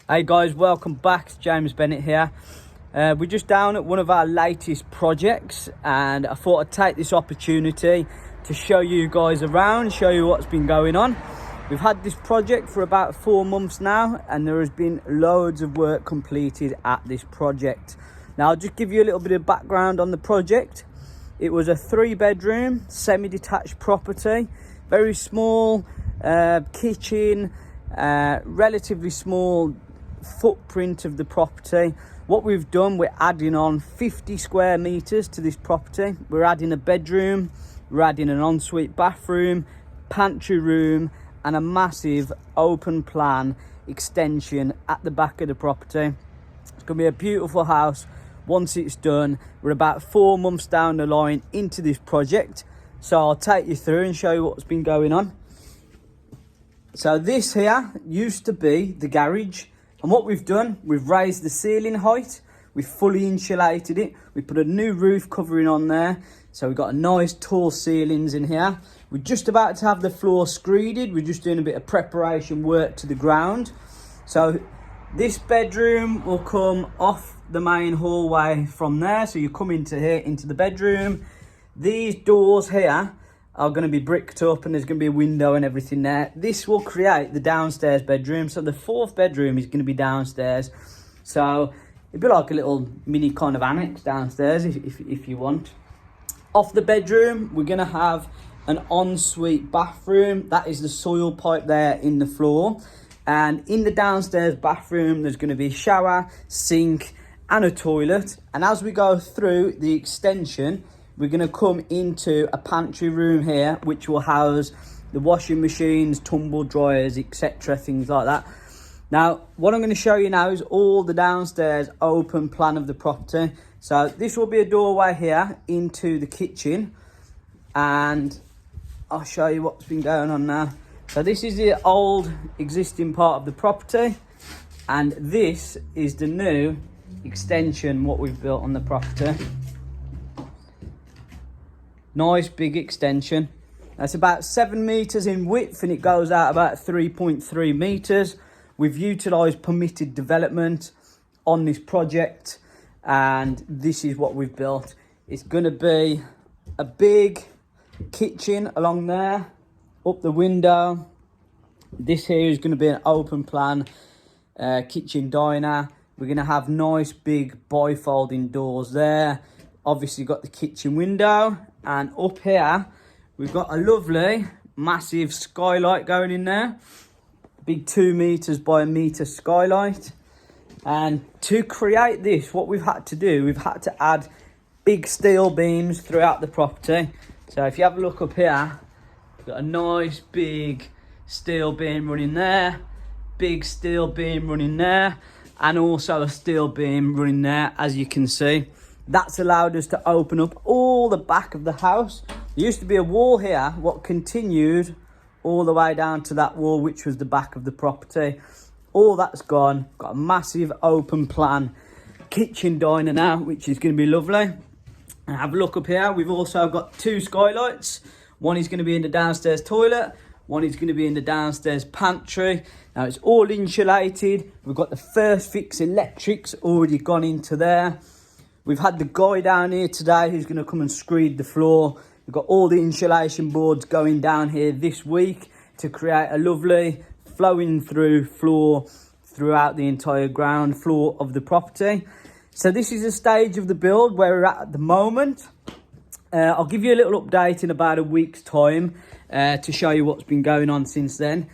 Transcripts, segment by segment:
Hey guys, welcome back. It's James Bennett here. We're just down at one of our latest projects, and I thought I'd take this opportunity to show you guys around, show you what's been going on. We've had this project for about 4 months now, and there has been loads of work completed at this project. Now I'll just give you a little bit of background on the project. It was a 3-bedroom semi-detached property, very small kitchen, relatively small footprint of the property. What we've done, we're adding on 50 square meters to this property. We're adding a bedroom, we're adding an ensuite bathroom, pantry room, and a massive open plan extension at the back of the property. It's going to be a beautiful house once it's done. We're about 4 months down the line into this project, so I'll take you through and show you what's been going on. So this here used to be the garage, and what we've done, we've raised the ceiling height, we've fully insulated it, we put a new roof covering on there, so we've got a nice tall ceilings in here. We're just about to have the floor screeded, we're just doing a bit of preparation work to the ground. So this bedroom will come off the main hallway from there, so you come into here, into the bedroom. These doors here are going to be bricked up, and there's going to be a window and everything there. This will create the downstairs bedroom, so the 4th bedroom is going to be downstairs. So it'd be like a little mini kind of annex downstairs if you want. Off the bedroom, we're going to have an ensuite bathroom. That is the soil pipe there in the floor. And in the downstairs bathroom, there's going to be a shower, sink, and a toilet. And as we go through the extension, we're going to come into a pantry room here, which will house the washing machines, tumble dryers, etc., things like that. Now, what I'm going to show you now is all the downstairs open plan of the property. So this will be a doorway here into the kitchen, and I'll show you what's been going on now. So this is the old existing part of the property, and this is the new extension, what we've built on the property. Nice big extension. That's about 7 meters in width, and it goes out about 3.3 meters. We've utilized permitted development on this project, and this is what we've built. It's going to be a big kitchen along there, up the window. This here is going to be an open plan kitchen diner. We're going to have nice big bifolding doors there. Obviously got the kitchen window, and up here we've got a lovely massive skylight going in there. Big 2 meters by 1 meter skylight. And to create this, what we've had to do, we've had to add big steel beams throughout the property. So if you have a look up here, we've got a nice big steel beam running there, big steel beam running there, and also a steel beam running there, as you can see. That's allowed us to open up all the back of the house. There used to be a wall here, what continued all the way down to that wall, which was the back of the property. All that's gone. Got a massive open plan kitchen diner now, which is going to be lovely. And have a look up here. We've also got 2 skylights. One is going to be in the downstairs toilet. One is going to be in the downstairs pantry. Now it's all insulated. We've got the first fix electrics already gone into there. We've had the guy down here today who's going to come and screed the floor. We've got all the insulation boards going down here this week to create a lovely flowing through floor throughout the entire ground floor of the property. So this is a stage of the build where we're at the moment. I'll give you a little update in about a week's time to show you what's been going on since then.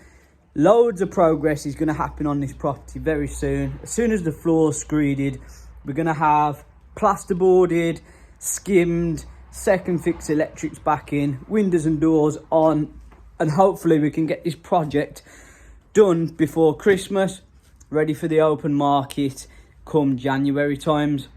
Loads of progress is going to happen on this property very soon. As soon as the floor's screeded, we're going to have plasterboarded, skimmed, second fix electrics back in, windows and doors on, and hopefully we can get this project done before Christmas, ready for the open market come January times.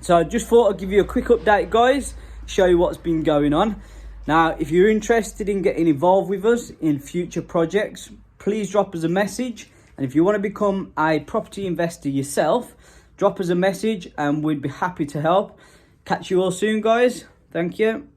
So I just thought I'd give you a quick update, guys, show you what's been going on. Now, if you're interested in getting involved with us in future projects, please drop us a message. And if you want to become a property investor yourself, drop us a message and we'd be happy to help. Catch you all soon, guys. Thank you.